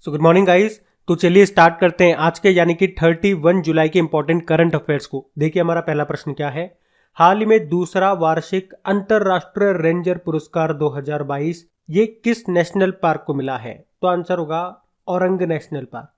So good morning guys. तो चलिए start करते हैं आज के यानी कि 31 जुलाई के इंपॉर्टेंट करंट अफेयर्स को। देखिए हमारा पहला प्रश्न क्या है। हाल ही में दूसरा वार्षिक अंतरराष्ट्रीय रेंजर पुरस्कार 2022 ये किस नेशनल पार्क को मिला है? तो आंसर होगा औरंग नेशनल पार्क।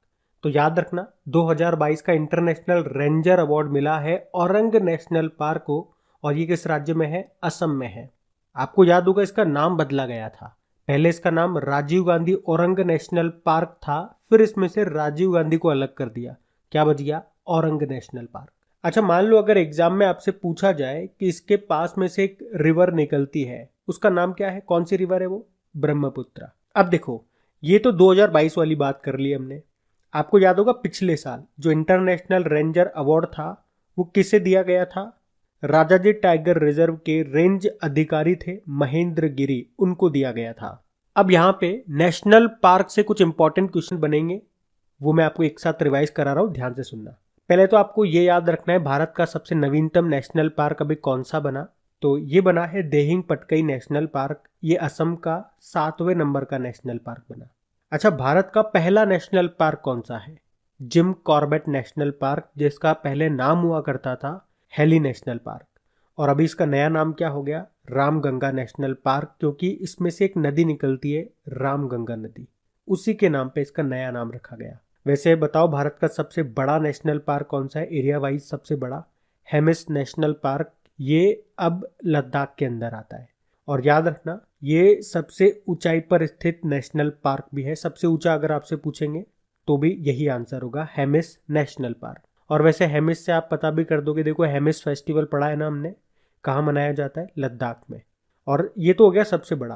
तो याद रखना 2022 का इंटरनेशनल रेंजर अवार्ड मिला है औरंग नेशनल पार्क को, और ये किस राज्य में है? असम में है। आपको याद होगा इसका नाम बदला गया था। पहले इसका नाम राजीव गांधी औरंग नेशनल पार्क था, फिर इसमें से राजीव गांधी को अलग कर दिया। क्या बच गया? Orang national park. अच्छा, मान लो अगर एग्जाम में आपसे पूछा जाए कि इसके पास में से एक रिवर निकलती है, उसका नाम क्या है? कौन सी रिवर है वो? ब्रह्मपुत्र। अब देखो, ये तो 2022 वाली बात कर ली हमने। आपको याद होगा पिछले साल जो इंटरनेशनल रेंजर अवार्ड था वो किसे दिया गया था? राजाजी टाइगर रिजर्व के रेंज अधिकारी थे महेंद्र गिरी, उनको दिया गया था। अब यहाँ पे नेशनल पार्क से कुछ इंपॉर्टेंट क्वेश्चन बनेंगे, वो मैं आपको एक साथ रिवाइज करा रहा हूँ, ध्यान से सुनना। पहले तो आपको ये याद रखना है भारत का सबसे नवीनतम नेशनल पार्क अभी कौन सा बना? तो ये बना है देहिंग पटकई नेशनल पार्क। ये असम का 7वें नंबर का नेशनल पार्क बना। अच्छा, भारत का पहला नेशनल पार्क कौन सा है? जिम कॉर्बेट नेशनल पार्क, जिसका पहले नाम हुआ करता था हेली नेशनल पार्क, और अभी इसका नया नाम क्या हो गया? रामगंगा नेशनल पार्क, क्योंकि इसमें से एक नदी निकलती है रामगंगा नदी, उसी के नाम पे इसका नया नाम रखा गया। वैसे बताओ भारत का सबसे बड़ा नेशनल पार्क कौन सा है? एरिया वाइज सबसे बड़ा हेमिस नेशनल पार्क, ये अब लद्दाख के अंदर आता है। और याद रखना ये सबसे ऊंचाई पर स्थित नेशनल पार्क भी है। सबसे ऊंचा अगर आपसे पूछेंगे तो भी यही आंसर होगा, हेमिस नेशनल पार्क। और वैसे हेमिस से आप पता भी कर दोगे, देखो हेमिस फेस्टिवल पढ़ा है ना हमने, कहाँ मनाया जाता है? लद्दाख में। और ये तो हो गया सबसे बड़ा।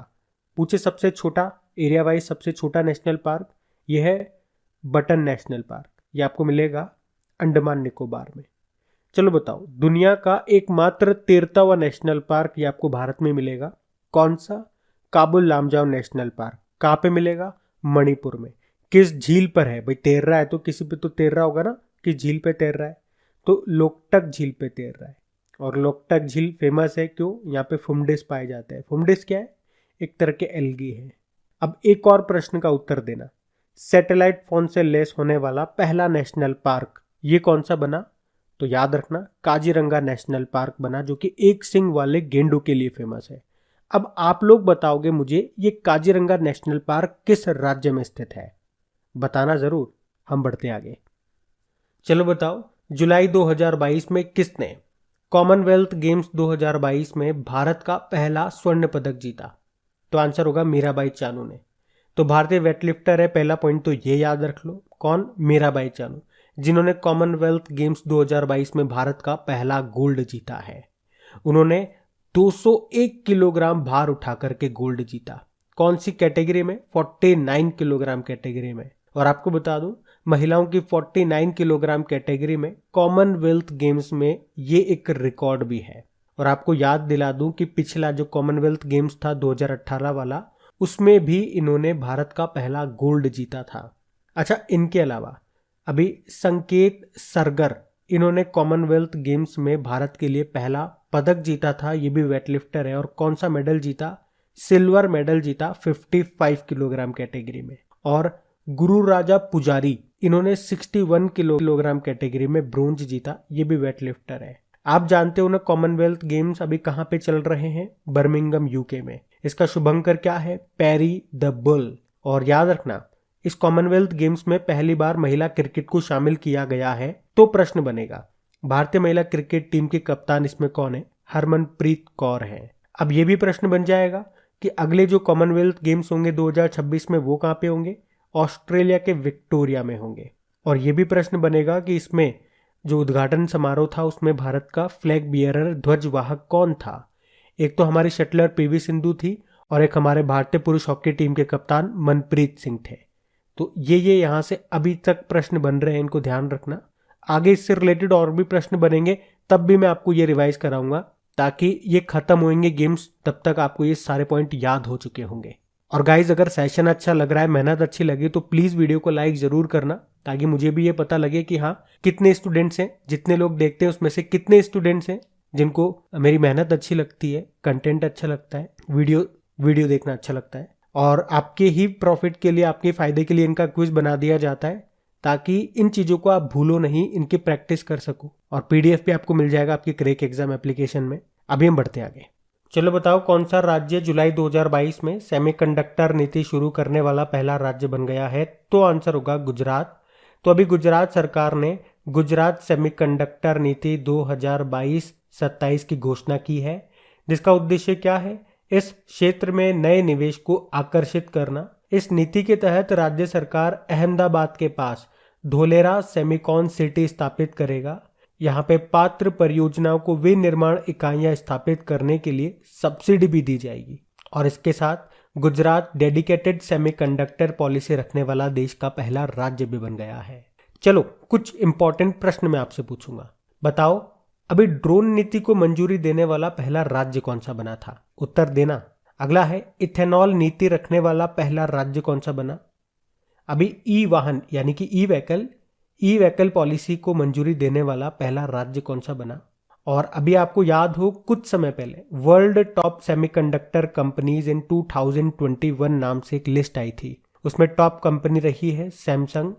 पूछे सबसे छोटा, एरिया वाइज सबसे छोटा नेशनल पार्क, ये है बटन नेशनल पार्क। ये आपको मिलेगा अंडमान निकोबार में। चलो बताओ, दुनिया का एकमात्र 13वां नेशनल पार्क ये आपको भारत में मिलेगा। कौन सा? Kabul Lamjao national park. कहाँ पे मिलेगा? मणिपुर में। किस झील पर है? भाई तैर रहा है तो किसी पे तो तैर रहा होगा ना, कि झील पे तैर रहा है, तो लोकटक झील पे तैर रहा है। और लोकटक झील फेमस है क्यों? यहाँ पे फुमडिस पाए जाते हैं। फुमडिस क्या है? एक तरह के एल्गी है। अब एक और प्रश्न का उत्तर देना। सैटेलाइट फोन से लेस होने वाला पहला नेशनल पार्क ये कौन सा बना? तो याद रखना काजीरंगा नेशनल पार्क बना, जो कि एक सिंग वाले गेंडों के लिए फेमस है। अब आप लोग बताओगे मुझे ये काजीरंगा नेशनल पार्क किस राज्य में स्थित है? बताना जरूर। हम बढ़ते आगे। चलो बताओ, जुलाई 2022 में किसने कॉमनवेल्थ गेम्स 2022 में भारत का पहला स्वर्ण पदक जीता? तो आंसर होगा मीराबाई चानू ने। तो भारतीय वेटलिफ्टर है, पहला पॉइंट तो ये याद रख लो। कौन? मीराबाई चानू, जिन्होंने कॉमनवेल्थ गेम्स 2022 में भारत का पहला गोल्ड जीता है। उन्होंने 201 किलोग्राम भार उठा करके गोल्ड जीता। कौन सी कैटेगरी में? 49 किलोग्राम कैटेगरी में। और आपको बता दूं, महिलाओं की 49 किलोग्राम कैटेगरी में कॉमनवेल्थ गेम्स में ये एक रिकॉर्ड भी है। और आपको याद दिला दूं कि पिछला जो कॉमनवेल्थ गेम्स था 2018 वाला, उसमें भी इन्होंने भारत का पहला गोल्ड जीता था। अच्छा, इनके अलावा अभी संकेत सरगर, इन्होंने कॉमनवेल्थ गेम्स में भारत के लिए पहला पदक जीता था। ये भी वेटलिफ्टर है। और कौन सा मेडल जीता? सिल्वर मेडल जीता 55 किलोग्राम कैटेगरी में। और गुरु राजा पुजारी, इन्होंने 61 किलोग्राम कैटेगरी में ब्रोंज जीता। ये भी वेटलिफ्टर है। आप जानते हो ना कॉमनवेल्थ गेम्स अभी कहाँ पे चल रहे हैं? बर्मिंघम यूके में। इसका शुभंकर क्या है? पैरी द बुल। और याद रखना इस कॉमनवेल्थ गेम्स में पहली बार महिला क्रिकेट को शामिल किया गया है। तो प्रश्न बनेगा, भारतीय महिला क्रिकेट टीम की कप्तान इसमें कौन है? हरमनप्रीत कौर है। अब ये भी प्रश्न बन जाएगा कि अगले जो कॉमनवेल्थ गेम्स होंगे 2026 में वो कहाँ पे होंगे? ऑस्ट्रेलिया के विक्टोरिया में होंगे। और ये भी प्रश्न बनेगा कि इसमें जो उद्घाटन समारोह था उसमें भारत का फ्लैग बियरर ध्वजवाहक कौन था? एक तो हमारी शटलर पीवी सिंधु थी, और एक हमारे भारतीय पुरुष हॉकी टीम के कप्तान मनप्रीत सिंह थे। तो ये यहाँ से अभी तक प्रश्न बन रहे हैं, इनको ध्यान रखना। आगे इससे रिलेटेड और भी प्रश्न बनेंगे, तब भी मैं आपको ये रिवाइज कराऊंगा, ताकि ये खत्म होंगे गेम्स तब तक आपको ये सारे पॉइंट याद हो चुके होंगे। और गाइज, अगर सेशन अच्छा लग रहा है, मेहनत अच्छी लगी, तो प्लीज वीडियो को लाइक जरूर करना, ताकि मुझे भी ये पता लगे कि हाँ कितने स्टूडेंट्स हैं। जितने लोग देखते हैं उसमें से कितने स्टूडेंट्स हैं जिनको मेरी मेहनत अच्छी लगती है, कंटेंट अच्छा लगता है, वीडियो देखना अच्छा लगता है। और आपके ही प्रॉफिट के लिए, आपके फायदे के लिए इनका क्विज बना दिया जाता है ताकि इन चीज़ों को आप भूलो नहीं, इनकी प्रैक्टिस कर सको। और पीडीएफ भी आपको मिल जाएगा आपकी क्रैक एग्जाम एप्लीकेशन में। अभी हम बढ़ते हैं आगे। चलो बताओ, कौन सा राज्य जुलाई 2022 में सेमीकंडक्टर नीति शुरू करने वाला पहला राज्य बन गया है? तो आंसर होगा गुजरात। तो अभी गुजरात सरकार ने गुजरात सेमीकंडक्टर नीति 2022-27 की घोषणा की है, जिसका उद्देश्य क्या है? इस क्षेत्र में नए निवेश को आकर्षित करना। इस नीति के तहत राज्य सरकार अहमदाबाद के पास धोलेरा सेमीकॉन सिटी स्थापित करेगा। यहाँ पे पात्र परियोजनाओं को विनिर्माण इकाइयां स्थापित करने के लिए सब्सिडी भी दी जाएगी। और इसके साथ गुजरात डेडिकेटेड सेमीकंडक्टर पॉलिसी रखने वाला देश का पहला राज्य भी बन गया है। चलो कुछ इंपॉर्टेंट प्रश्न मैं आपसे पूछूंगा। बताओ, अभी ड्रोन नीति को मंजूरी देने वाला पहला राज्य कौन सा बना था? उत्तर देना। अगला है, इथेनॉल नीति रखने वाला पहला राज्य कौन सा बना? अभी ई वाहन यानी कि ई व्हीकल पॉलिसी को मंजूरी देने वाला पहला राज्य कौन सा बना? और अभी आपको याद हो, कुछ समय पहले world top semiconductor companies in 2021 नाम से एक लिस्ट आई थी। उसमें टॉप कंपनी रही है सैमसंग,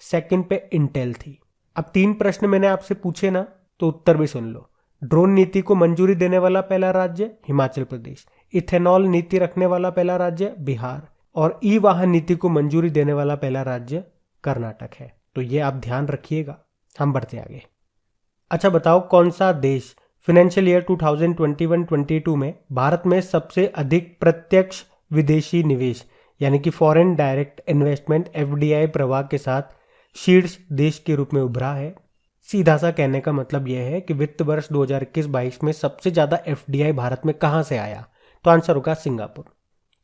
सेकंड पे इंटेल थी। अब 3 प्रश्न मैंने आपसे पूछे ना, तो उत्तर भी सुन लो। ड्रोन नीति को मंजूरी देने वाला पहला राज्य हिमाचल प्रदेश, इथेनॉल नीति रखने वाला पहला राज्य बिहार, और ई वाहन नीति को मंजूरी देने वाला पहला राज्य कर्नाटक है। तो ये आप ध्यान रखिएगा। हम बढ़ते आगे। अच्छा बताओ, कौन सा देश फाइनेंशियल ईयर 2021-22 में भारत में सबसे अधिक प्रत्यक्ष विदेशी निवेश यानी कि फॉरेन डायरेक्ट इन्वेस्टमेंट एफडीआई प्रवाह के साथ शीर्ष देश के रूप में उभरा है? सीधा सा कहने का मतलब यह है कि वित्त वर्ष 2021-22 में सबसे ज्यादा एफडीआई भारत में कहां से आया? तो आंसर होगा सिंगापुर।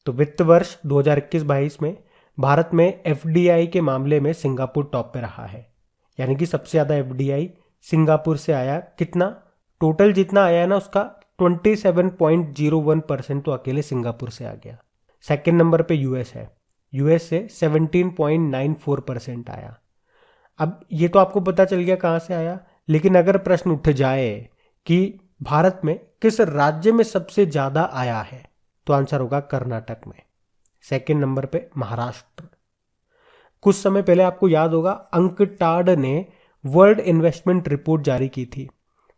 तो वित्त वर्ष 2021-22 में भारत में एफडीआई के मामले में सिंगापुर टॉप पे रहा है, यानी कि सबसे ज्यादा एफडीआई सिंगापुर से आया। कितना? टोटल जितना आया है ना, उसका 27.01% तो अकेले सिंगापुर से आ गया। सेकंड नंबर पे यूएस है, यूएस से 17.94% आया। अब ये तो आपको पता चल गया कहाँ से आया, लेकिन अगर प्रश्न उठ जाए कि भारत में किस राज्य में सबसे ज्यादा आया है, तो आंसर होगा कर्नाटक में। सेकंड नंबर पे महाराष्ट्र। कुछ समय पहले आपको याद होगा, अंकटाड ने वर्ल्ड इन्वेस्टमेंट रिपोर्ट जारी की थी।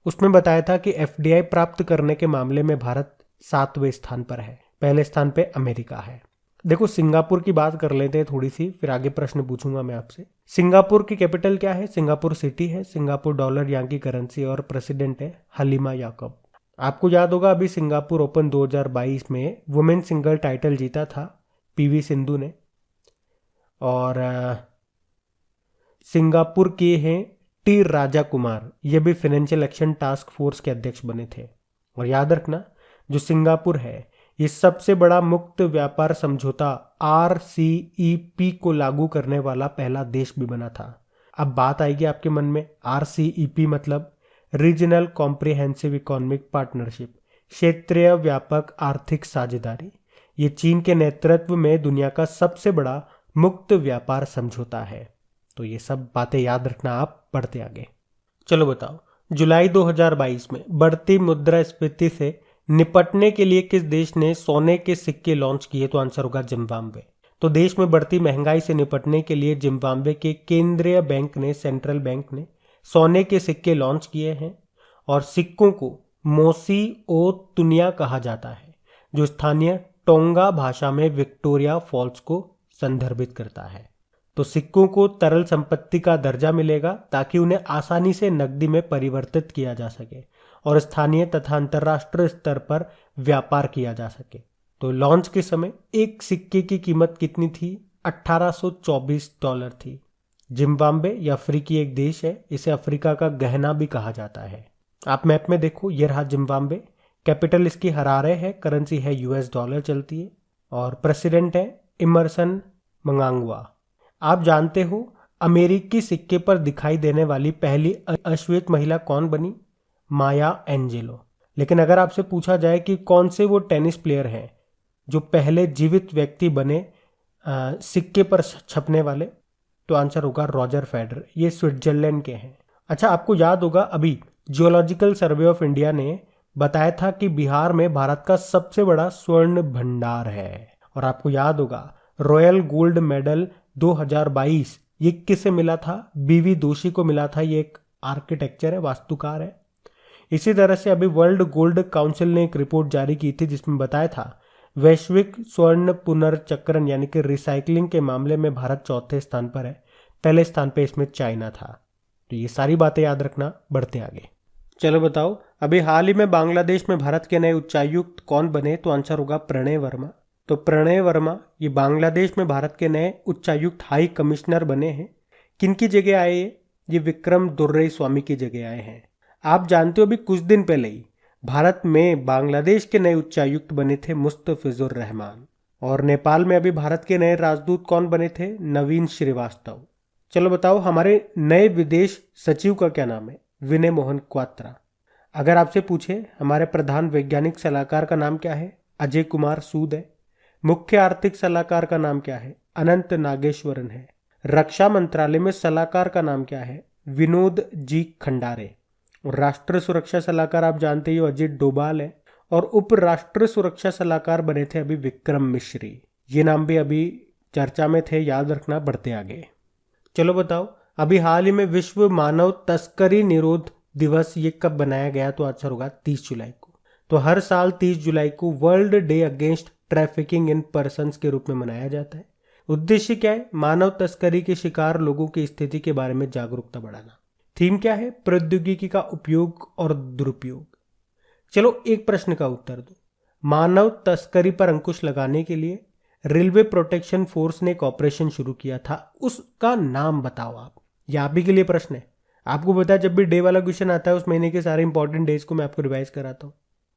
उसमें बताया था कि एफडीआई प्राप्त करने के मामले में भारत 7वें स्थान पर है, पहले स्थान पे अमेरिका है। देखो, सिंगापुर की बात कर लेते हैं थोड़ी सी, फिर आगे प्रश्न पूछूंगा मैं आपसे। सिंगापुर की कैपिटल क्या है? सिंगापुर सिटी है। सिंगापुर डॉलर यहाँ की करेंसी, और प्रेसिडेंट है हलीमा याकूब। आपको याद होगा, अभी सिंगापुर ओपन 2022 में वुमेन सिंगल टाइटल जीता था पीवी सिंधु ने। और सिंगापुर के हैं टी राजा कुमार, ये भी फाइनेंशियल एक्शन टास्क फोर्स के अध्यक्ष बने थे। और याद रखना, जो सिंगापुर है ये सबसे बड़ा मुक्त व्यापार समझौता RCEP को लागू करने वाला पहला देश भी बना था। अब बात आएगी आपके मन में, RCEP मतलब रीजनल कॉम्प्रिहेंसिव इकोनॉमिक पार्टनरशिप, क्षेत्रीय व्यापक आर्थिक साझेदारी। ये चीन के नेतृत्व में दुनिया का सबसे बड़ा मुक्त व्यापार समझौता है। तो ये सब बातें याद रखना आप। बढ़ते आगे। चलो बताओ, जुलाई 2022 में बढ़ती मुद्रास्फीति से निपटने के लिए किस देश ने सोने के सिक्के लॉन्च किए? तो आंसर होगा जिम्बाब्वे। तो देश में बढ़ती महंगाई से निपटने के लिए जिम्बाब्वे के केंद्रीय बैंक ने, सेंट्रल बैंक ने सोने के सिक्के लॉन्च किए हैं। और सिक्कों को मोसी ओ तुनिया कहा जाता है, जो स्थानीय टोंगा भाषा में विक्टोरिया फॉल्स को संदर्भित करता है। तो सिक्कों को तरल संपत्ति का दर्जा मिलेगा ताकि उन्हें आसानी से नकदी में परिवर्तित किया जा सके और स्थानीय तथा अंतर्राष्ट्रीय स्तर पर व्यापार किया जा सके। तो लॉन्च के समय एक सिक्के की कीमत कितनी थी? $1824 थी। जिम्बाब्वे ये अफ्रीकी एक देश है, इसे अफ्रीका का गहना भी कहा जाता है। आप मैप में देखो, ये रहा जिम्बाब्वे। कैपिटल इसकी हरारे है, करेंसी है US डॉलर चलती है, और प्रेसिडेंट है इमरसन मंगांगवा। आप जानते हो अमेरिकी सिक्के पर दिखाई देने वाली पहली अश्वेत महिला कौन बनी? माया एंजेलो। लेकिन अगर आपसे पूछा जाए कि कौन से वो टेनिस प्लेयर हैं जो पहले जीवित व्यक्ति बने सिक्के पर छपने वाले, तो आंसर होगा रॉजर फेडरर। ये स्विट्जरलैंड के हैं। अच्छा, आपको याद होगा अभी जियोलॉजिकल सर्वे ऑफ इंडिया ने बताया था कि बिहार में भारत का सबसे बड़ा स्वर्ण भंडार है। और आपको याद होगा रॉयल गोल्ड मेडल 2022 ये किसे मिला था? बीवी दोषी को मिला था। ये एक आर्किटेक्चर है, वास्तुकार है। इसी तरह से अभी वर्ल्ड गोल्ड काउंसिल ने एक रिपोर्ट जारी की थी जिसमें बताया था वैश्विक स्वर्ण पुनर्चक्रण यानी कि रिसाइकलिंग के मामले में भारत चौथे स्थान पर है। पहले स्थान पे इसमें चाइना था। तो ये सारी बातें याद रखना। बढ़ते आगे। चलो बताओ, अभी हाल ही में बांग्लादेश में भारत के नए उच्चायुक्त कौन बने? तो आंसर होगा प्रणय वर्मा। तो प्रणय वर्मा ये बांग्लादेश में भारत के नए उच्चायुक्त हाई कमिश्नर बने हैं। किनकी जगह आए ये विक्रम दुर्रे स्वामी की जगह आए हैं। आप जानते हो अभी कुछ दिन पहले ही भारत में बांग्लादेश के नए उच्चायुक्त बने थे मुस्तफिजुर रहमान। और नेपाल में अभी भारत के नए राजदूत कौन बने थे? नवीन श्रीवास्तव। चलो बताओ, हमारे नए विदेश सचिव का क्या नाम है? विनय मोहन क्वात्रा। अगर आपसे पूछे हमारे प्रधान वैज्ञानिक सलाहकार का नाम क्या है? अजय कुमार सूद है। मुख्य आर्थिक सलाहकार का नाम क्या है? अनंत नागेश्वरन है। रक्षा मंत्रालय में सलाहकार का नाम क्या है? विनोद जी खंडारे। राष्ट्र सुरक्षा सलाहकार आप जानते ही हो अजित डोभाल है। और उप राष्ट्र सुरक्षा सलाहकार बने थे अभी विक्रम मिश्री। ये नाम भी अभी चर्चा में थे, याद रखना। बढ़ते आगे। चलो बताओ, अभी हाल ही में विश्व मानव तस्करी निरोध दिवस ये कब बनाया गया? तो आंसर होगा 30 जुलाई को। तो हर साल 30 जुलाई को world day against trafficking in persons के रूप में मनाया जाता है। उद्देश्य क्या है? मानव तस्करी के शिकार लोगों की स्थिति के बारे में जागरूकता बढ़ाना। थीम क्या है? प्रौद्योगिकी का उपयोग और दुरुपयोग। चलो एक प्रश्न का उत्तर दो। मानव तस्करी पर अंकुश लगाने के लिए रेलवे प्रोटेक्शन फोर्स ने एक ऑपरेशन शुरू किया था, उसका नाम बताओ आप। यह आप ही के लिए प्रश्न है। आपको पता है जब भी डे वाला क्वेश्चन आता है उस महीने के सारे इंपॉर्टेंट डेज को मैं आपको रिवाइज कराता हूँ।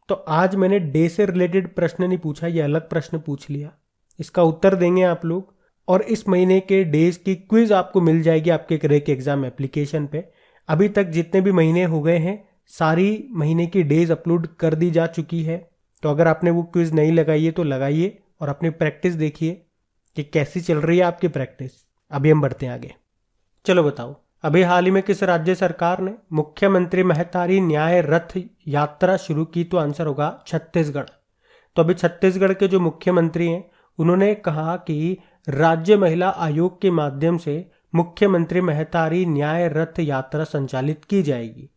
तो आज मैंने डे से रिलेटेड प्रश्न नहीं पूछा, ये अलग प्रश्न पूछ लिया। इसका उत्तर देंगे आप लोग और इस महीने के डेज की क्विज आपको मिल जाएगी आपके क्रेक एग्जाम एप्लीकेशन पे। अभी तक जितने भी महीने हो गए हैं सारी महीने की डेज अपलोड कर दी जा चुकी है। तो अगर आपने वो क्विज नहीं लगाई है तो लगाइए और अपनी प्रैक्टिस देखिए कि कैसी चल रही है आपकी प्रैक्टिस। अभी हम बढ़ते हैं आगे। चलो बताओ, अभी हाल ही में किस राज्य सरकार ने मुख्यमंत्री महतारी न्याय रथ यात्रा शुरू की? तो आंसर होगा छत्तीसगढ़। तो अभी छत्तीसगढ़ के जो मुख्यमंत्री हैं उन्होंने कहा कि राज्य महिला आयोग के माध्यम से मुख्यमंत्री महतारी न्याय रथ यात्रा संचालित की जाएगी।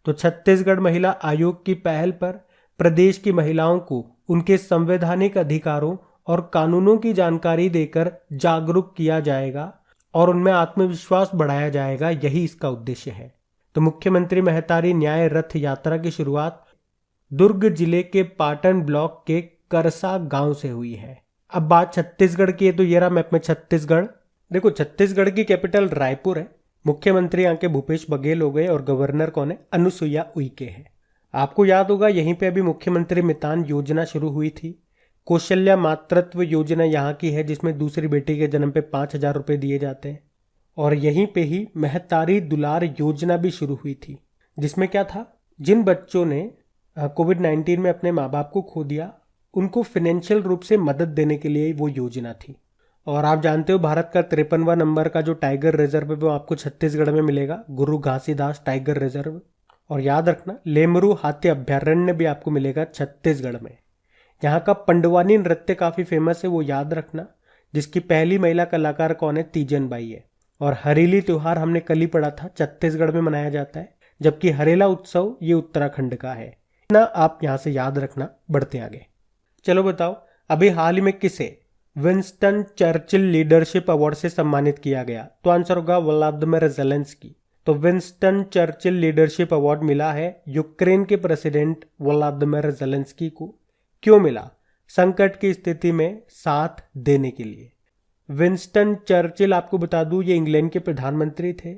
तो छत्तीसगढ़ महिला आयोग की पहल पर प्रदेश की महिलाओं को उनके संवैधानिक अधिकारों और कानूनों की जानकारी देकर जागरूक किया जाएगा और उनमें आत्मविश्वास बढ़ाया जाएगा, यही इसका उद्देश्य है। तो मुख्यमंत्री महतारी न्याय रथ यात्रा की शुरुआत दुर्ग जिले के पाटन ब्लॉक के करसा गांव से हुई है। अब बात छत्तीसगढ़ की है, तो ये रहा मैप में छत्तीसगढ़। देखो छत्तीसगढ़ की कैपिटल रायपुर है। मुख्यमंत्री यहाँ के भूपेश बघेल हो गए और गवर्नर कौन है? अनुसुईया उइके है। आपको याद होगा यहीं पे अभी मुख्यमंत्री मितान योजना शुरू हुई थी। कौशल्या मातृत्व योजना यहाँ की है जिसमें दूसरी बेटी के जन्म पे 5,000 रुपये दिए जाते हैं। और यहीं पे ही महतारी दुलार योजना भी शुरू हुई थी जिसमें क्या था? जिन बच्चों ने कोविड-19 में अपने माँ बाप को खो दिया उनको फाइनेंशियल रूप से मदद देने के लिए वो योजना थी। और आप जानते हो भारत का 53वां नंबर का जो टाइगर रिजर्व है वो आपको छत्तीसगढ़ में मिलेगा, गुरु घासीदास टाइगर रिजर्व। और याद रखना लेमरू हाथी अभ्यारण्य भी आपको मिलेगा छत्तीसगढ़ में। यहाँ का पंडवानी नृत्य काफ़ी फेमस है, वो याद रखना, जिसकी पहली महिला कलाकार कौन है? तीजन बाई है। और हरेली त्यौहार हमने कल ही पढ़ा था छत्तीसगढ़ में मनाया जाता है, जबकि हरेला उत्सव ये उत्तराखंड का है ना। आप यहाँ से याद रखना। बढ़ते आगे। चलो बताओ, अभी हाल ही में किसे विंस्टन चर्चिल लीडरशिप अवार्ड से सम्मानित किया गया? तो आंसर होगा व्लादिमीर ज़ेलेंस्की। तो विंस्टन चर्चिल लीडरशिप अवार्ड मिला है यूक्रेन के प्रेसिडेंट व्लादिमीर ज़ेलेंस्की को। क्यों मिला? संकट की स्थिति में साथ देने के लिए। विंस्टन चर्चिल आपको बता दूं ये इंग्लैंड के प्रधानमंत्री थे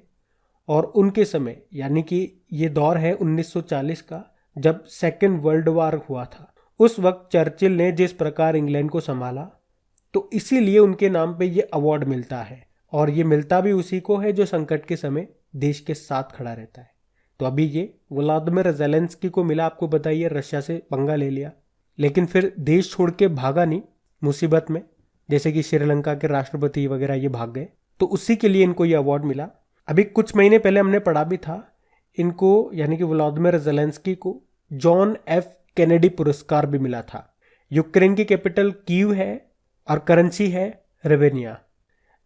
और उनके समय यानी कि ये दौर है 1940 का जब सेकेंड वर्ल्ड वॉर हुआ था। उस वक्त चर्चिल ने जिस प्रकार इंग्लैंड को संभाला तो इसीलिए उनके नाम पे ये अवार्ड मिलता है। और ये मिलता भी उसी को है जो संकट के समय देश के साथ खड़ा रहता है। तो अभी ये व्लादिमीर ज़ेलेंस्की को मिला। आपको बताइए रशिया से पंगा ले लिया लेकिन फिर देश छोड़ के भागा नहीं मुसीबत में, जैसे कि श्रीलंका के राष्ट्रपति वगैरह ये भाग गए, तो उसी के लिए इनको ये अवार्ड मिला। अभी कुछ महीने पहले हमने पढ़ा भी था इनको यानी कि व्लादिमीर ज़ेलेंस्की को जॉन एफ कैनेडी पुरस्कार भी मिला था। यूक्रेन की कैपिटल कीव है और करेंसी है रेवेनिया।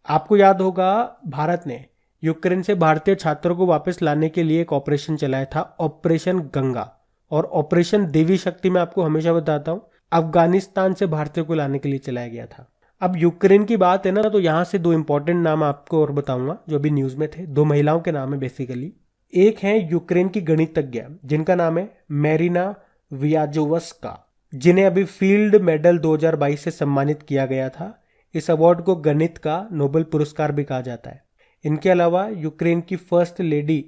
आपको याद होगा भारत ने यूक्रेन से भारतीय छात्रों को वापस लाने के लिए एक ऑपरेशन चलाया था, ऑपरेशन गंगा, और ऑपरेशन देवी शक्ति मैं आपको हमेशा बताता हूँ अफगानिस्तान से भारतीयों को लाने के लिए चलाया गया था। अब यूक्रेन की बात है ना, तो यहाँ से दो इंपॉर्टेंट नाम आपको और बताऊंगा जो अभी न्यूज में थे। दो महिलाओं के नाम है बेसिकली। एक है यूक्रेन की गणितज्ञ जिनका नाम है मैरिना वियाजोवस्का, जिन्हें अभी फील्ड मेडल 2022 से सम्मानित किया गया था। इस अवार्ड को गणित का नोबेल पुरस्कार भी कहा जाता है। इनके अलावा यूक्रेन की फर्स्ट लेडी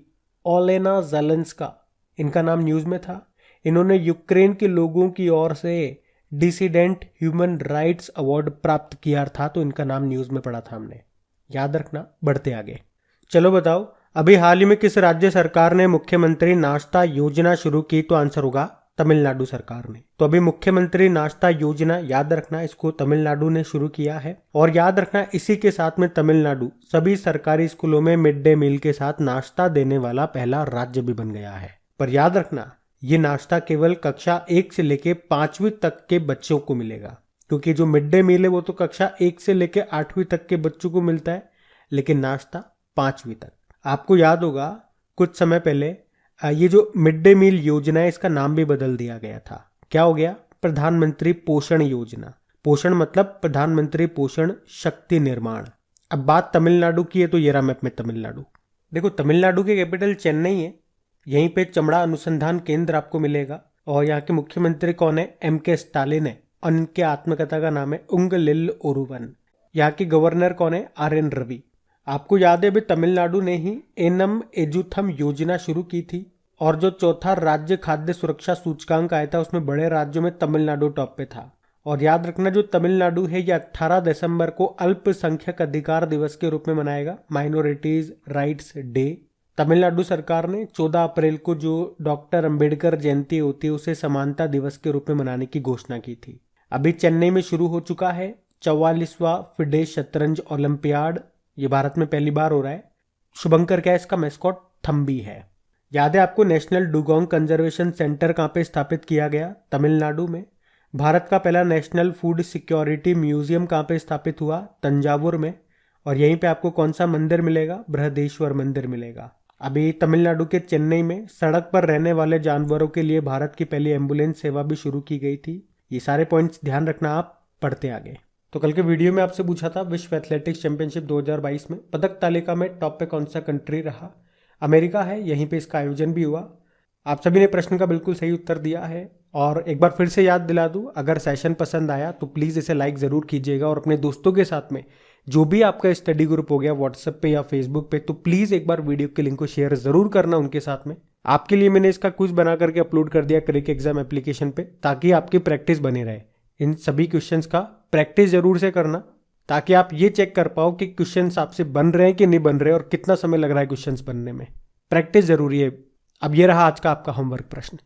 ओलेना ज़ेलेंस्का, इनका नाम न्यूज में था। इन्होंने यूक्रेन के लोगों की ओर से डिसिडेंट ह्यूमन राइट्स अवार्ड प्राप्त किया था, तो इनका नाम न्यूज में पढ़ा था हमने, याद रखना। बढ़ते आगे, चलो बताओ अभी हाल ही में किस राज्य सरकार ने मुख्यमंत्री नाश्ता योजना शुरू की? तो आंसर होगा तमिलनाडु सरकार ने। तो अभी मुख्यमंत्री नाश्ता योजना, याद रखना, इसको तमिलनाडु ने शुरू किया है। और याद रखना इसी के साथ में तमिलनाडु सभी सरकारी स्कूलों में मिड डे मील के साथ नाश्ता देने वाला पहला राज्य भी बन गया है। पर याद रखना ये नाश्ता केवल कक्षा 1 से लेके 5वीं तक के बच्चों को मिलेगा, क्योंकि जो मिड डे मील है वो तो कक्षा 1 से लेके 8वीं तक के बच्चों को मिलता है, लेकिन नाश्ता 5वीं तक। आपको याद होगा कुछ समय पहले ये जो मिड डे मील योजना है इसका नाम भी बदल दिया गया था। क्या हो गया? प्रधानमंत्री पोषण योजना। पोषण मतलब प्रधानमंत्री पोषण शक्ति निर्माण। अब बात तमिलनाडु की है, तो ये रहा मैप में तमिलनाडु। देखो तमिलनाडु की कैपिटल चेन्नई है, यहीं पे चमड़ा अनुसंधान केंद्र आपको मिलेगा। और यहाँ के मुख्यमंत्री कौन है? MK स्टालिन है, और इनके आत्मकथा का नाम है उंगलिल ओरुवन। यहाँ के गवर्नर कौन है? RN रवि। आपको याद है अभी तमिलनाडु ने ही एनम एजुथम योजना शुरू की थी, और जो चौथा राज्य खाद्य सुरक्षा सूचकांक आया था उसमें बड़े राज्यों में तमिलनाडु टॉप पे था। और याद रखना जो तमिलनाडु है ये 18 दिसंबर को अल्पसंख्यक अधिकार दिवस के रूप में मनाएगा, माइनॉरिटीज राइट्स डे। तमिलनाडु सरकार ने 14 अप्रैल को जो डॉक्टर अंबेडकर जयंती होती है उसे समानता दिवस के रूप में मनाने की घोषणा की थी। अभी चेन्नई में शुरू हो चुका है 44वां फिडे शतरंज ओलंपियाड, ये भारत में पहली बार हो रहा है। शुभंकर क्या है इसका मैस्कॉट? थम्बी है। याद है आपको नेशनल डुगोंग कंजर्वेशन सेंटर कहाँ पे स्थापित किया गया? तमिलनाडु में। भारत का पहला नेशनल फूड सिक्योरिटी म्यूजियम कहाँ पे स्थापित हुआ? तंजावुर में। और यहीं पे आपको कौन सा मंदिर मिलेगा? बृहदेश्वर मंदिर मिलेगा। अभी तमिलनाडु के चेन्नई में सड़क पर रहने वाले जानवरों के लिए भारत की पहली एम्बुलेंस सेवा भी शुरू की गई थी। ये सारे पॉइंट्स ध्यान रखना, आप पढ़ते आगे। तो कल के वीडियो में आपसे पूछा था विश्व एथलेटिक्स चैंपियनशिप 2022 में पदक तालिका में टॉप पे कौन सा कंट्री रहा? अमेरिका है, यहीं पे इसका आयोजन भी हुआ। आप सभी ने प्रश्न का बिल्कुल सही उत्तर दिया है। और एक बार फिर से याद दिला दूं, अगर सेशन पसंद आया तो प्लीज़ इसे लाइक ज़रूर कीजिएगा, और अपने दोस्तों के साथ में जो भी आपका स्टडी ग्रुप हो गया व्हाट्सएप पे या फेसबुक पे, तो प्लीज़ एक बार वीडियो के लिंक को शेयर ज़रूर करना उनके साथ में। आपके लिए मैंने इसका क्विज बना करके अपलोड कर दिया क्रिक एग्जाम एप्लीकेशन पे, ताकि आपकी प्रैक्टिस बनी रहे। इन सभी क्वेश्चंस का प्रैक्टिस जरूर से करना, ताकि आप ये चेक कर पाओ कि क्वेश्चंस आपसे बन रहे हैं कि नहीं बन रहे, और कितना समय लग रहा है क्वेश्चंस बनने में। प्रैक्टिस जरूरी है। अब ये रहा आज का आपका होमवर्क प्रश्न।